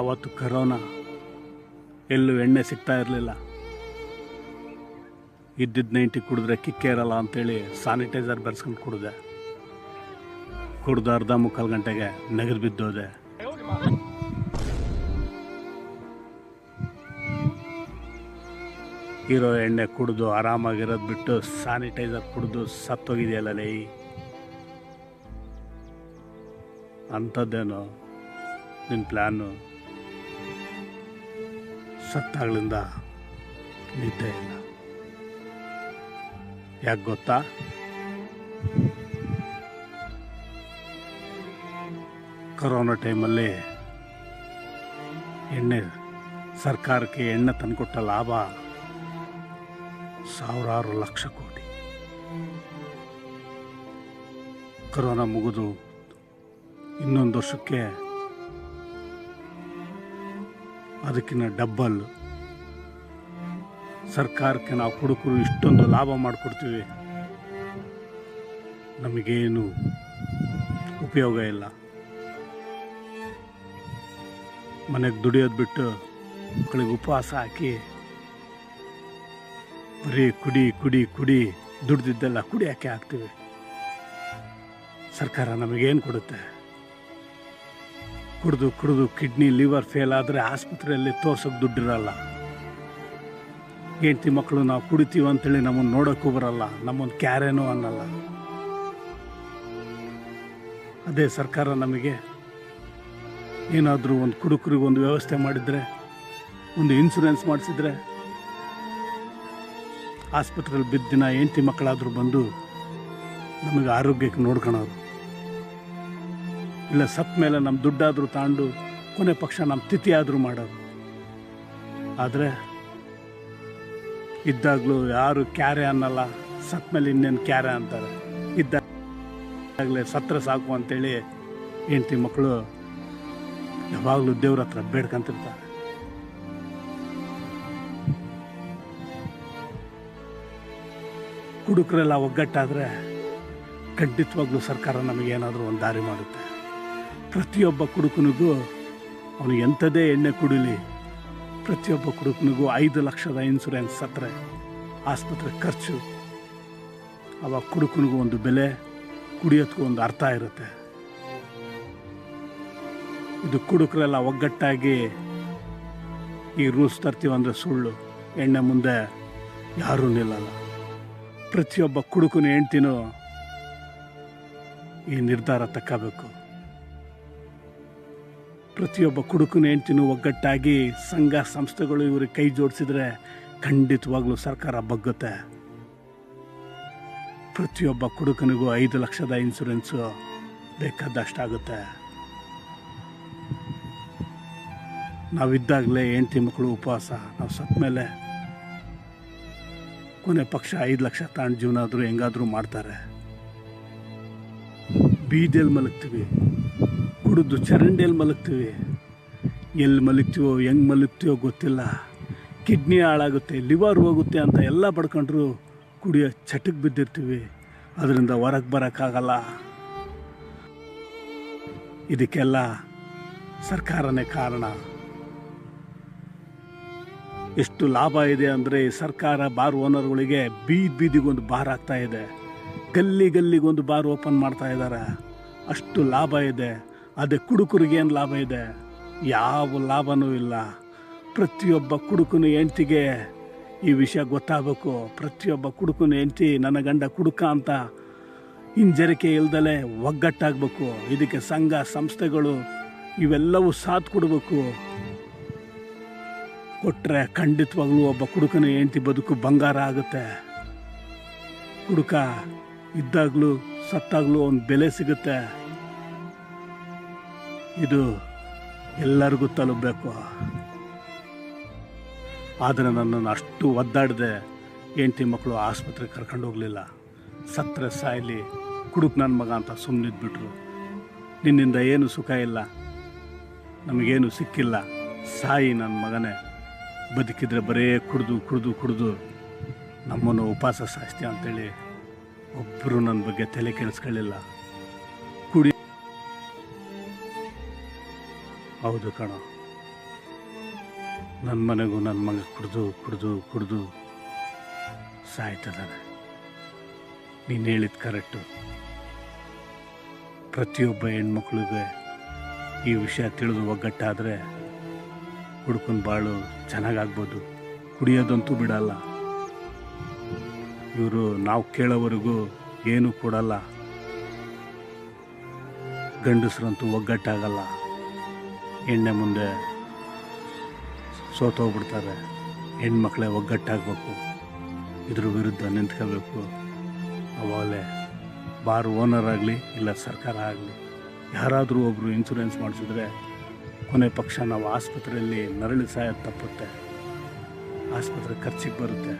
ಅವತ್ತು ಕರೋನಾ, ಎಲ್ಲೂ ಎಣ್ಣೆ ಸಿಗ್ತಾ ಇರಲಿಲ್ಲ. ಇದ್ದಿದ್ದು 90 ಕುಡಿದ್ರೆ ಕಿಕ್ಕೇ ಇರಲ್ಲ ಅಂತೇಳಿ ಸ್ಯಾನಿಟೈಸರ್ ಬೆರೆಸ್ಕೊಂಡು ಕುಡ್ದು ಅರ್ಧ ಮುಕ್ಕಾಲು ಗಂಟೆಗೆ ನೆಗೆದು ಬಿದ್ದೋದೆ. ಇರೋ ಎಣ್ಣೆ ಕುಡಿದು ಆರಾಮಾಗಿರೋದು ಬಿಟ್ಟು ಸ್ಯಾನಿಟೈಸರ್ ಕುಡಿದು ಸತ್ತೋಗಿದೆಯಲ್ಲ ಲೇ. ಅಂಥದ್ದೇನೋ ನಿನ್ನ ಪ್ಲ್ಯಾನು. ಸತ್ತಾಗ್ಲಿಂದ ನಿದ್ದೆ ಇಲ್ಲ. ಯಾಕೆ ಗೊತ್ತಾ? ಕೊರೋನಾ ಟೈಮಲ್ಲಿ ಸರ್ಕಾರಕ್ಕೆ ಎಣ್ಣೆ ತಂದುಕೊಟ್ಟ ಲಾಭ ಸಾವಿರಾರು ಲಕ್ಷ ಕೋಟಿ. ಕೊರೋನಾ ಮುಗಿದು ಇನ್ನೊಂದು ವರ್ಷಕ್ಕೆ ಅದಕ್ಕಿಂತ ಡಬ್ಬಲ್ ಸರ್ಕಾರಕ್ಕೆ ನಾವು ಕುಡುಕರು ಇಷ್ಟೊಂದು ಲಾಭ ಮಾಡಿಕೊಡ್ತೀವಿ. ನಮಗೇನು ಉಪಯೋಗ ಇಲ್ಲ. ಮನೆಗೆ ದುಡಿಯೋದು ಬಿಟ್ಟು ಮಕ್ಕಳಿಗೆ ಉಪವಾಸ ಹಾಕಿ ಬರೀ ಕುಡಿ ಕುಡಿ ಕುಡಿ ದುಡ್ದಿದ್ದೆಲ್ಲ ಕುಡಿಯೋಕ್ಕೆ ಹಾಕ್ತೀವಿ. ಸರ್ಕಾರ ನಮಗೇನು ಕೊಡುತ್ತೆ? ಕುಡಿದು ಕುಡಿದು ಕಿಡ್ನಿ ಲಿವರ್ ಫೇಲ್ ಆದರೆ ಆಸ್ಪತ್ರೆಯಲ್ಲಿ ತೋರ್ಸೋಕೆ ದುಡ್ಡಿರಲ್ಲ. ಹೆಂಡತಿ ಮಕ್ಕಳು ನಾವು ಕುಡಿತೀವಿ ಅಂತೇಳಿ ನಮ್ಮನ್ನು ನೋಡೋಕ್ಕೂ ಬರಲ್ಲ, ನಮ್ಮನ್ನು ಕ್ಯಾರೇನೂ ಅನ್ನಲ್ಲ. ಅದೇ ಸರ್ಕಾರ ನಮಗೆ ಏನಾದರೂ ಒಂದು ಕುಡುಕರಿಗೆ ಒಂದು ವ್ಯವಸ್ಥೆ ಮಾಡಿದರೆ, ಒಂದು ಇನ್ಶೂರೆನ್ಸ್ ಮಾಡಿಸಿದ್ರೆ, ಆಸ್ಪತ್ರೆಯಲ್ಲಿ ಬಿದ್ದ ದಿನ ಹೆಂಡತಿ ಮಕ್ಕಳಾದರೂ ಬಂದು ನಮಗೆ ಆರೋಗ್ಯಕ್ಕೆ ನೋಡ್ಕೊಳೋರು. ಇಲ್ಲ ಸತ್ತ ಮೇಲೆ ನಮ್ಮ ದುಡ್ಡಾದರೂ ತಾಂಡು ಕೊನೆ ಪಕ್ಷ ನಮ್ಮ ತಿಥಿ ಆದರೂ ಮಾಡೋರು. ಆದರೆ ಇದ್ದಾಗಲೂ ಯಾರು ಕ್ಯಾರೆ ಅನ್ನಲ್ಲ, ಸತ್ತ ಮೇಲೆ ಇನ್ನೇನು ಕ್ಯಾರೆ ಅಂತಾರೆ. ಇದ್ದಾಗಲೇ ಸತ್ರ ಸಾಕು ಅಂತೇಳಿ ಹೆಂಡತಿ ಮಕ್ಕಳು ಯಾವಾಗಲೂ ದೇವ್ರ ಹತ್ರ ಬೇಡ್ಕೊಂತಿರ್ತಾರೆ. ಕುಡುಕರೆಲ್ಲ ಒಗ್ಗಟ್ಟಾದರೆ ಖಂಡಿತವಾಗ್ಲೂ ಸರ್ಕಾರ ನಮಗೇನಾದರೂ ಒಂದು ದಾರಿ ಮಾಡುತ್ತೆ. ಪ್ರತಿಯೊಬ್ಬ ಕುಡುಕನಿಗೂ ಅವನು ಎಂಥದೇ ಎಣ್ಣೆ ಕುಡಿಲಿ, ಪ್ರತಿಯೊಬ್ಬ ಕುಡುಕನಿಗೂ 5 ಲಕ್ಷದ ಇನ್ಶೂರೆನ್ಸ್ ಸತ್ತರೆ ಆಸ್ಪತ್ರೆ ಖರ್ಚು. ಅವಾಗ ಕುಡುಕನಿಗೂ ಒಂದು ಬೆಲೆ, ಕುಡಿಯೋದಕ್ಕೂ ಒಂದು ಅರ್ಥ ಇರುತ್ತೆ. ಇದು ಕುಡುಕರೆಲ್ಲ ಒಗ್ಗಟ್ಟಾಗಿ ಈ ರೂಲ್ಸ್ ತರ್ತೀವಂದರೆ ಸುಳ್ಳು. ಎಣ್ಣೆ ಮುಂದೆ ಯಾರೂ ನಿಲ್ಲಲ್ಲ. ಪ್ರತಿಯೊಬ್ಬ ಕುಡುಕನ ಹೆಂಡ್ತಿನೂ ಈ ನಿರ್ಧಾರ ತಕ್ಕಬೇಕು. ಪ್ರತಿಯೊಬ್ಬ ಕುಡುಕನ ಹೆಂಡ್ತಿನೂ ಒಗ್ಗಟ್ಟಾಗಿ ಸಂಘ ಸಂಸ್ಥೆಗಳು ಇವ್ರಿಗೆ ಕೈ ಜೋಡಿಸಿದ್ರೆ ಖಂಡಿತವಾಗ್ಲೂ ಸರ್ಕಾರ ಬಗ್ಗುತ್ತೆ. ಪ್ರತಿಯೊಬ್ಬ ಕುಡುಕನಿಗೂ 5 ಲಕ್ಷದ ಇನ್ಶೂರೆನ್ಸು ಬೇಕಾದಷ್ಟಾಗುತ್ತೆ. ನಾವಿದ್ದಾಗಲೇ ಹೆಂಡ್ತಿ ಮಕ್ಕಳು ಉಪವಾಸ, ನಾವು ಸತ್ತ ಮೇಲೆ ಕೊನೆ ಪಕ್ಷ 5 ಲಕ್ಷ ತಾಂಡು ಜೀವನ ಆದರೂ ಹೆಂಗಾದರೂ ಮಾಡ್ತಾರೆ. ಬೀದಿಯಲ್ಲಿ ಮಲಗ್ತೀವಿ, ಕುಡಿದು ಚರಂಡಿಯಲ್ಲಿ ಮಲಗ್ತೀವಿ. ಎಲ್ಲಿ ಮಲಗ್ತೀವೋ ಹೆಂಗೆ ಮಲಗ್ತೀವೋ ಗೊತ್ತಿಲ್ಲ. ಕಿಡ್ನಿ ಹಾಳಾಗುತ್ತೆ, ಲಿವರ್ ಹೋಗುತ್ತೆ ಅಂತ ಎಲ್ಲ ಪಡ್ಕೊಂಡ್ರು ಕುಡಿಯೋ ಚಟಕ್ಕೆ ಬಿದ್ದಿರ್ತೀವಿ. ಅದರಿಂದ ಹೊರಗೆ ಬರೋಕ್ಕಾಗಲ್ಲ. ಇದಕ್ಕೆಲ್ಲ ಸರ್ಕಾರನೇ ಕಾರಣ. ಎಷ್ಟು ಲಾಭ ಇದೆ ಅಂದರೆ ಸರ್ಕಾರ ಬಾರ್ ಓನರ್ಗಳಿಗೆ ಬೀದಿಗೊಂದು ಬಾರ್ ಆಗ್ತಾ ಇದೆ, ಗಲ್ಲಿಗೊಂದು ಬಾರ್ ಓಪನ್ ಮಾಡ್ತಾ ಇದ್ದಾರೆ. ಅಷ್ಟು ಲಾಭ ಇದೆ. ಅದೇ ಕುಡುಕರಿಗೇನು ಲಾಭ ಇದೆ? ಯಾವ ಲಾಭನೂ ಇಲ್ಲ. ಪ್ರತಿಯೊಬ್ಬ ಕುಡುಕನ ಹೆಂಡ್ತಿಗೆ ಈ ವಿಷಯ ಗೊತ್ತಾಗಬೇಕು. ಪ್ರತಿಯೊಬ್ಬ ಕುಡುಕನ ಹೆಂಡ್ತಿ ನನ್ನ ಗಂಡ ಕುಡುಕ ಅಂತ ಹಿಂಜರಿಕೆ ಇಲ್ದಲೇ ಒಗ್ಗಟ್ಟಾಗಬೇಕು. ಇದಕ್ಕೆ ಸಂಘ ಸಂಸ್ಥೆಗಳು ಇವೆಲ್ಲವೂ ಸಾಥ್ ಕೊಡಬೇಕು. ಕೊಟ್ಟರೆ ಖಂಡಿತವಾಗ್ಲೂ ಒಬ್ಬ ಕುಡುಕನ ಹೆಂಡ್ತಿ ಬದುಕು ಬಂಗಾರ ಆಗುತ್ತೆ. ಕುಡುಕ ಇದ್ದಾಗಲೂ ಸತ್ತಾಗಲೂ ಒಂದು ಬೆಲೆ ಸಿಗುತ್ತೆ. ಇದು ಎಲ್ಲರಿಗೂ ತಲುಪಬೇಕು. ಆದರೆ ನನ್ನನ್ನು ಅಷ್ಟು ಒದ್ದಾಡಿದೆ. ಹೆಂಡ್ತಿ ಮಕ್ಕಳು ಆಸ್ಪತ್ರೆಗೆ ಕರ್ಕೊಂಡು ಹೋಗಲಿಲ್ಲ. ಸತ್ತರೆ ಸಾಯಲಿ, ಕುಡುಕ್ ನನ್ನ ಮಗ ಅಂತ ಸುಮ್ಮನಿದ್ಬಿಟ್ರು. ನಿನ್ನಿಂದ ಏನು ಸುಖ ಇಲ್ಲ, ನಮಗೇನು ಸಿಕ್ಕಿಲ್ಲ, ಸಾಯಿ ನನ್ನ ಮಗನೇ. ಬದುಕಿದ್ರೆ ಬರೇ ಕುಡಿದು ನಮ್ಮನ್ನು ಉಪವಾಸ ಸಾಯಿಸ್ತೀಯ ಅಂತೇಳಿ ಒಬ್ಬರು ನನ್ನ ಬಗ್ಗೆ ತಲೆ ಕೆಡಿಸ್ಕೊಳ್ಳಿಲ್ಲ. ಹೌದು ಕಣೋ, ನನ್ನ ಮನೆಗೂ ನನ್ನ ಮಗ ಕುಡಿದು ಕುಡಿದು ಕುಡಿದು ಸಾಯ್ತಿದ್ದಾನೆ. ನೀನು ಹೇಳಿದ ಕರೆಕ್ಟು. ಪ್ರತಿಯೊಬ್ಬ ಹೆಣ್ಮಕ್ಳಿಗೆ ಈ ವಿಷಯ ತಿಳಿದು ಒಗ್ಗಟ್ಟಾದರೆ ಹುಡ್ಕೊಂಡು ಬಾಳು ಚೆನ್ನಾಗಾಗ್ಬೋದು. ಕುಡಿಯೋದಂತೂ ಬಿಡಲ್ಲ ಇವರು. ನಾವು ಕೇಳೋವರೆಗೂ ಏನೂ ಕೊಡಲ್ಲ. ಗಂಡಸ್ರಂತೂ ಒಗ್ಗಟ್ಟಾಗಲ್ಲ. ಎಣ್ಣೆ ಮುಂದೆ ಸೋತೋಗ್ಬಿಡ್ತಾರೆ. ಹೆಣ್ಮಕ್ಳೇ ಒಗ್ಗಟ್ಟಾಗಬೇಕು, ಇದ್ರ ವಿರುದ್ಧ ನಿಂತ್ಕೋಬೇಕು. ಅವಾಗಲೇ ಬಾರ್ ಓನರ್ ಆಗಲಿ ಇಲ್ಲ ಸರ್ಕಾರ ಆಗಲಿ ಯಾರಾದರೂ ಒಬ್ಬರು ಇನ್ಶೂರೆನ್ಸ್ ಮಾಡಿಸಿದ್ರೆ ಕೊನೆ ಪಕ್ಷ ನಾವು ಆಸ್ಪತ್ರೆಯಲ್ಲಿ ನರಳಿ ಸಾಯೋದು ತಪ್ಪುತ್ತೆ. ಆಸ್ಪತ್ರೆ ಖರ್ಚಿಗೆ ಬರುತ್ತೆ.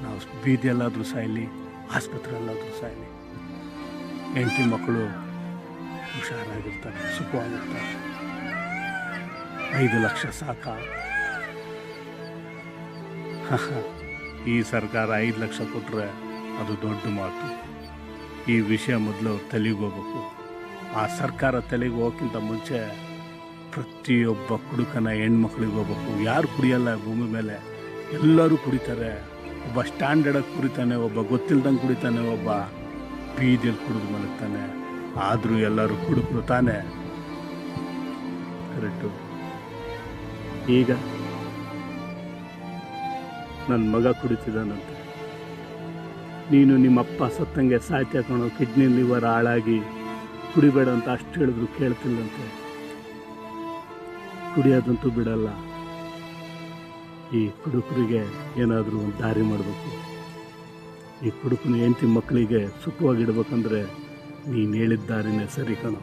ನಾವು ಬೀದಿಯಲ್ಲಾದರೂ ಸಾಯಲಿ, ಆಸ್ಪತ್ರೆಯಲ್ಲಾದರೂ ಸಾಯಲಿ, ಹೆಂಡತಿ ಮಕ್ಕಳು ಹುಷಾರಾಗಿರ್ತಾರೆ, ಸುಖವಾಗಿರ್ತಾರೆ. 5 ಲಕ್ಷ ಸಾಕ? ಈ ಸರ್ಕಾರ 5 ಲಕ್ಷ ಕೊಟ್ಟರೆ ಅದು ದೊಡ್ಡ ಮಾತು. ಈ ವಿಷಯ ಮೊದಲು ಅವ್ರ ತಲೆಗೆ ಹೋಗ್ಬೇಕು. ಆ ಸರ್ಕಾರ ತಲೆಗೆ ಹೋಗೋಕ್ಕಿಂತ ಮುಂಚೆ ಪ್ರತಿಯೊಬ್ಬ ಕುಡುಕನ ಹೆಣ್ಮಕ್ಳಿಗೆ ಹೋಗ್ಬೇಕು. ಯಾರು ಕುಡಿಯಲ್ಲ ಭೂಮಿ ಮೇಲೆ, ಎಲ್ಲರೂ ಕುಡಿತಾರೆ. ಒಬ್ಬ ಸ್ಟ್ಯಾಂಡರ್ಡಾಗಿ ಕುಡಿತಾನೆ, ಒಬ್ಬ ಗೊತ್ತಿಲ್ದಂಗೆ ಕುಡಿತಾನೆ, ಒಬ್ಬ ಬೀದಿಯಲ್ಲಿ ಕುಡಿದು ಮಲಗ್ತಾನೆ. ಆದರೂ ಎಲ್ಲರೂ ಕುಡುಕರು ತಾನೆ. ಕರೆಕ್ಟು. ಈಗ ನನ್ನ ಮಗ ಕುಡಿತಿದ್ದಾನಂತೆ. ನೀನು ನಿಮ್ಮಪ್ಪ ಸತ್ತಂಗೆ ಸಾಯ್ತಿ ಹಾಕೊಂಡು ಕಿಡ್ನಿ ಲಿವರ್ ಹಾಳಾಗಿ ಕುಡಿಬೇಡ ಅಂತ ಅಷ್ಟು ಹೇಳಿದ್ರು ಕೇಳ್ತಿಲ್ಲಂತೆ. ಕುಡಿಯೋದಂತೂ ಬಿಡಲ್ಲ. ಈ ಕುಡುಕರಿಗೆ ಏನಾದರೂ ಒಂದು ದಾರಿ ಮಾಡಬೇಕು. ಈ ಕುಡುಕನ ಹೆಂಡತಿ ಮಕ್ಕಳಿಗೆ ಸುಖವಾಗಿಡ್ಬೇಕಂದ್ರೆ ನೀನು ಹೇಳಿದ ದಾರಿನೇ ಸರಿ ಕಣೋ.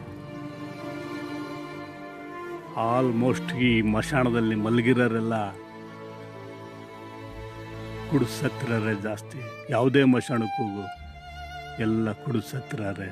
ಆಲ್ಮೋಸ್ಟ್ ಈ ಮಶಾಣದಲ್ಲಿ ಮಲಗಿರೋರೆಲ್ಲ ಕುಡಿದು ಸತ್ತಿರಾರೆ ಜಾಸ್ತಿ. ಯಾವುದೇ ಮಶಾಣಕ್ಕೆ ಹೋಗು ಎಲ್ಲ ಕುಡಿದು ಸತ್ತಿರಾರೆ.